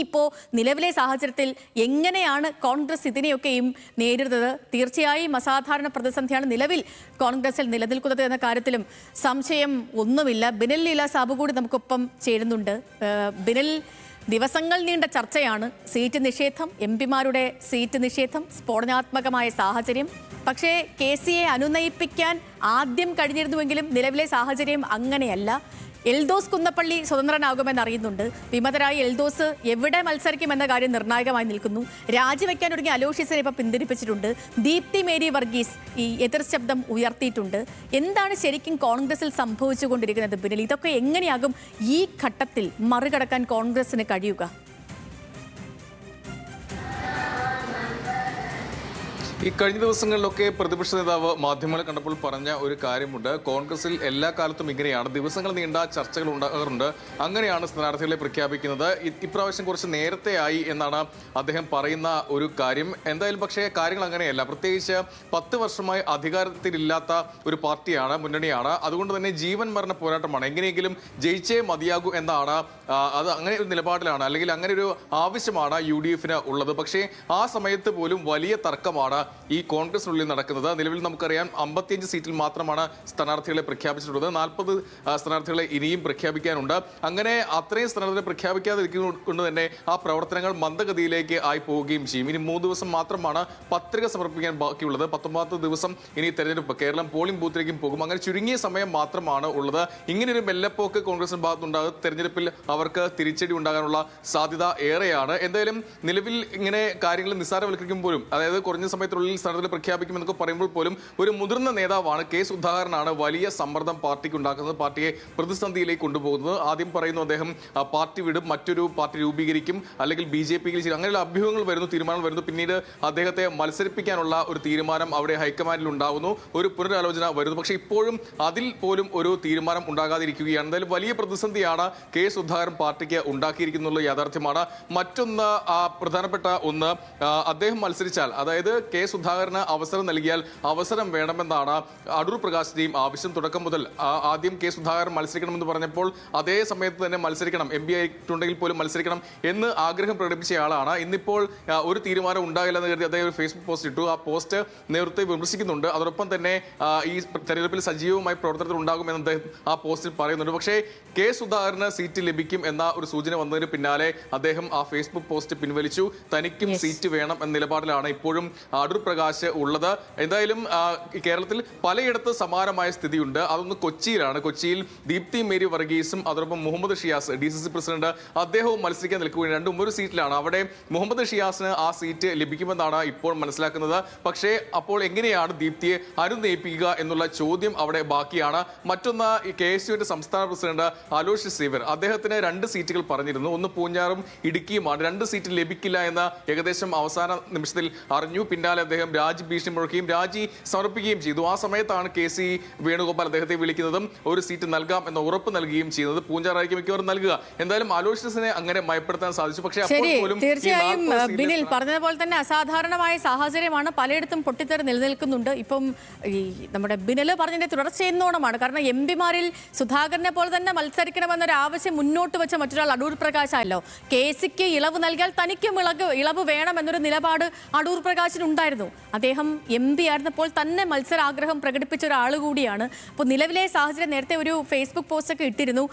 ഇപ്പോൾ നിലവിലെ സാഹചര്യത്തിൽ എങ്ങനെയാണ് കോൺഗ്രസ് ഇതിനെയൊക്കെയും നേരിടുന്നത്? തീർച്ചയായും അസാധാരണ പ്രതിസന്ധിയാണ് നിലവിൽ കോൺഗ്രസിൽ നിലനിൽക്കുന്നത് എന്ന കാര്യത്തിലും സംശയം ഒന്നുമില്ല. ബിനിൽ ലീല സാബു കൂടി നമുക്കൊപ്പം ചേരുന്നുണ്ട്. ബിനിൽ, ദിവസങ്ങൾ നീണ്ട ചർച്ചയാണ് സീറ്റ് നിഷേധം, എംപിമാരുടെ സീറ്റ് നിഷേധം, സ്ഫോടനാത്മകമായ സാഹചര്യം. പക്ഷേ KCയെ അനുനയിപ്പിക്കാൻ ആദ്യം കഴിഞ്ഞിരുന്നുവെങ്കിലും നിലവിലെ സാഹചര്യം അങ്ങനെയല്ല. എൽദോസ് കുന്നപ്പള്ളി സ്വതന്ത്രനാകുമെന്ന് അറിയുന്നുണ്ട്. വിമതരായ എൽദോസ് എവിടെ മത്സരിക്കുമെന്ന കാര്യം നിർണായകമായി നിൽക്കുന്നു. രാജിവെക്കാൻ ഒരുങ്ങിയ അലോഷ്യസിനെ ഇപ്പം പിന്തിരിപ്പിച്ചിട്ടുണ്ട്. ദീപ്തി മേരി വർഗീസ് ഈ എതിർ ശബ്ദം ഉയർത്തിയിട്ടുണ്ട്. എന്താണ് ശരിക്കും കോൺഗ്രസിൽ സംഭവിച്ചുകൊണ്ടിരിക്കുന്നത് ബിനിൽ? ഇതൊക്കെ എങ്ങനെയാകും ഈ ഘട്ടത്തിൽ മറികടക്കാൻ കോൺഗ്രസിന് കഴിയുക? ഈ കഴിഞ്ഞ ദിവസങ്ങളിലൊക്കെ പ്രതിപക്ഷ നേതാവ് മാധ്യമങ്ങളെ കണ്ടപ്പോൾ പറഞ്ഞ ഒരു കാര്യമുണ്ട്. കോൺഗ്രസിൽ എല്ലാ കാലത്തും ഇങ്ങനെയാണ്, ദിവസങ്ങൾ നീണ്ട ചർച്ചകൾ ഉണ്ടാകാറുണ്ട്, അങ്ങനെയാണ് സ്ഥാനാർത്ഥികളെ പ്രഖ്യാപിക്കുന്നത്. ഇപ്രാവശ്യം കുറച്ച് നേരത്തെയായി എന്നാണ് അദ്ദേഹം പറയുന്ന ഒരു കാര്യം. എന്തായാലും പക്ഷേ കാര്യങ്ങൾ അങ്ങനെയല്ല. പ്രത്യേകിച്ച് 10 വർഷമായി അധികാരത്തിലില്ലാത്ത ഒരു പാർട്ടിയാണ്, മുന്നണിയാണ്. അതുകൊണ്ട് തന്നെ ജീവൻ മരണ പോരാട്ടമാണ്. എങ്ങനെയെങ്കിലും ജയിച്ചേ മതിയാകൂ എന്നാണ്, അത് അങ്ങനെ ഒരു നിലപാടിലാണ്, അല്ലെങ്കിൽ അങ്ങനെ ഒരു ആവശ്യമാണ് UDF-ന് ഉള്ളത്. പക്ഷേ ആ സമയത്ത് പോലും വലിയ തർക്കമാണ് ഈ കോൺഗ്രസിനുള്ളിൽ നടക്കുന്നത്. നിലവിൽ നമുക്കറിയാം 55 സീറ്റിൽ മാത്രമാണ് സ്ഥാനാർത്ഥികളെ പ്രഖ്യാപിച്ചിട്ടുള്ളത്. 40 സ്ഥാനാർത്ഥികളെ ഇനിയും പ്രഖ്യാപിക്കാനുണ്ട്. അങ്ങനെ അത്രയും സ്ഥാനാർത്ഥികളെ പ്രഖ്യാപിക്കാതിരിക്കുന്നത് തന്നെ ആ പ്രവർത്തനങ്ങൾ മന്ദഗതിയിലേക്ക് ആയി പോവുകയും ചെയ്യും. ഇനി 3 ദിവസം മാത്രമാണ് പത്രിക സമർപ്പിക്കാൻ ബാക്കിയുള്ളത്. 19 ദിവസം ഇനി തെരഞ്ഞെടുപ്പ്, കേരളം പോളിംഗ് ബൂത്തിലേക്കും പോകും. അങ്ങനെ ചുരുങ്ങിയ സമയം മാത്രമാണ് ഉള്ളത്. ഇങ്ങനെയൊരു മെല്ലപ്പോക്ക് കോൺഗ്രസിന്റെ ഭാഗത്തുണ്ടാകും. തെരഞ്ഞെടുപ്പിൽ അവർക്ക് തിരിച്ചടി ഉണ്ടാകാനുള്ള സാധ്യത ഏറെയാണ്. എന്തായാലും നിലവിൽ ഇങ്ങനെ കാര്യങ്ങൾ നിസ്സാരവൽക്കരിക്കുമ്പോഴും, അതായത് കുറഞ്ഞ സമയത്തുള്ളിൽ സ്ഥാനാർത്ഥികളെ പ്രഖ്യാപിക്കുമെന്നൊക്കെ പറയുമ്പോൾ പോലും ഒരു മുതിർന്ന നേതാവാണ് K. സുധാകരനാണ് വലിയ സമ്മർദ്ദം പാർട്ടിക്ക് ഉണ്ടാക്കുന്നത്, പാർട്ടിയെ പ്രതിസന്ധിയിലേക്ക് കൊണ്ടുപോകുന്നത്. ആദ്യം പറയുന്നു അദ്ദേഹം പാർട്ടി വിടും, മറ്റൊരു പാർട്ടി രൂപീകരിക്കും, അല്ലെങ്കിൽ BJP-യിൽ ചേരും, അങ്ങനെയുള്ള അഭ്യൂഹങ്ങൾ വരുന്നു, തീരുമാനങ്ങൾ വരുന്നു. പിന്നീട് അദ്ദേഹത്തെ മത്സരിപ്പിക്കാനുള്ള ഒരു തീരുമാനം അവിടെ ഹൈക്കമാൻഡിൽ ഉണ്ടാകുന്നു, ഒരു പുനരാലോചന വരുന്നു. പക്ഷേ ഇപ്പോഴും അതിൽ പോലും ഒരു തീരുമാനം ഉണ്ടാകാതിരിക്കുകയാണ്. എന്തായാലും വലിയ പ്രതിസന്ധിയാണ് K. സുധാകരൻ പാർട്ടിക്ക് ഉണ്ടാക്കിയിരിക്കുന്നുള്ള യാഥാർത്ഥ്യമാണ്. മറ്റൊന്ന്, പ്രധാനപ്പെട്ട ഒന്ന്, അദ്ദേഹം മത്സരിച്ചാൽ, അതായത് K. സുധാകരന് അവസരം നൽകിയാൽ അവസരം വേണമെന്നാണ് അടൂർ പ്രകാശിന്റെയും ആവശ്യം. തുടക്കം മുതൽ ആദ്യം K. സുധാകരൻ മത്സരിക്കണമെന്ന് പറഞ്ഞപ്പോൾ അതേ സമയത്ത് തന്നെ മത്സരിക്കണം, MP ആയിട്ടുണ്ടെങ്കിൽ പോലും മത്സരിക്കണം എന്ന് ആഗ്രഹം പ്രകടിപ്പിച്ചയാളാണ്. ഇന്നിപ്പോൾ ഒരു തീരുമാനം ഉണ്ടാകില്ലെന്ന് കരുതി അദ്ദേഹം ഒരു Facebook പോസ്റ്റ് ഇട്ടു. ആ പോസ്റ്റ് നേതൃത്വത്തെ വിമർശിക്കുന്നുണ്ട്. അതോടൊപ്പം തന്നെ ഈ തെരഞ്ഞെടുപ്പിൽ സജീവമായി പ്രവർത്തനത്തിൽ ഉണ്ടാകുമെന്ന് അദ്ദേഹം ആ പോസ്റ്റിൽ പറയുന്നുണ്ട്. പക്ഷേ K. സുധാകരന് സീറ്റ് ലഭിക്കും എന്ന ഒരു സൂചന വന്നതിന് പിന്നാലെ അദ്ദേഹം ആ Facebook പോസ്റ്റ് പിൻവലിച്ചു. തനിക്കും സീറ്റ് വേണം എന്ന നിലപാടിലാണ് ഇപ്പോഴും അടൂർ പ്രകാശ് ഉള്ളത്. എന്തായാലും കേരളത്തിൽ പലയിടത്ത് സമാനമായ സ്ഥിതിയുണ്ട്. അതൊന്ന് കൊച്ചിയിലാണ്. കൊച്ചിയിൽ ദീപ്തി മേരി വർഗീസും അതോടൊപ്പം മുഹമ്മദ് ഷിയാസ്, DCC പ്രസിഡന്റ്, അദ്ദേഹവും മത്സരിക്കാൻ നിൽക്കുകയാണ്. രണ്ടും ഒരു സീറ്റിലാണ്. അവിടെ മുഹമ്മദ് ഷിയാസിന് ആ സീറ്റ് ലഭിക്കുമെന്നാണ് ഇപ്പോൾ മനസ്സിലാക്കുന്നത്. പക്ഷേ അപ്പോൾ എങ്ങനെയാണ് ദീപ്തിയെ അനുനയിപ്പിക്കുക എന്നുള്ള ചോദ്യം അവിടെ ബാക്കിയാണ്. മറ്റൊന്ന്, KSUവിന്റെ സംസ്ഥാന പ്രസിഡന്റ് അലോഷ്യസ് സേവ്യർ, അദ്ദേഹത്തിന് 2 സീറ്റുകൾ പറഞ്ഞിരുന്നു. ഒന്ന് പൂഞ്ഞാറും ഇടുക്കിയുമാണ്. 2 സീറ്റ് ലഭിക്കില്ല എന്ന് ഏകദേശം അവസാന നിമിഷത്തിൽ അറിഞ്ഞു. പിന്നാലെ അദ്ദേഹം രാജി ഭീഷണി മുഴക്കുകയും രാജി സമർപ്പിക്കുകയും ചെയ്തു. ആ സമയത്താണ് KC വേണുഗോപാൽ അദ്ദേഹത്തെ വിളിക്കുന്നതും ഒരു സീറ്റ് നൽകാം എന്ന ഉറപ്പ് നൽകുകയും ചെയ്യുന്നത്. പൂഞ്ചാറായിരിക്കും മിക്കവാറും നൽകുക. എന്തായാലും അലോഷ്യസിനെ അങ്ങനെ മയപ്പെടുത്താൻ സാധിച്ചു. പക്ഷേ തീർച്ചയായും ബിനിൽ പറഞ്ഞതുപോലെ തന്നെ അസാധാരണമായ സാഹചര്യമാണ്, പലയിടത്തും പൊട്ടിത്തെറി നിലനിൽക്കുന്നുണ്ട്. ഇപ്പം ഈ നമ്മുടെ ബിനിൽ പറഞ്ഞതിന്റെ തുടർച്ചയെന്നോണമാണ്. കാരണം MPമാരിൽ സുധാകരനെ പോലെ തന്നെ മത്സരിക്കണമെന്നൊരു ആവശ്യം മുന്നോട്ട് വെച്ച മറ്റൊരാൾ അടൂർ പ്രകാശായല്ലോ. KCക്ക് ഇളവ് നൽകിയാൽ തനിക്കും ഇളവ് വേണം എന്നൊരു നിലപാട് അടൂർ പ്രകാശിനുണ്ടായിരുന്നു. അദ്ദേഹം MP ആയിരുന്നപ്പോൾ തന്നെ മത്സരാഗ്രഹം പ്രകടിപ്പിച്ച ഒരാൾ കൂടിയാണ്. അപ്പോൾ നിലവിലെ സാഹചര്യം, നേരത്തെ ഒരു Facebook പോസ്റ്റ് ഒക്കെ ഇട്ടിരുന്നു,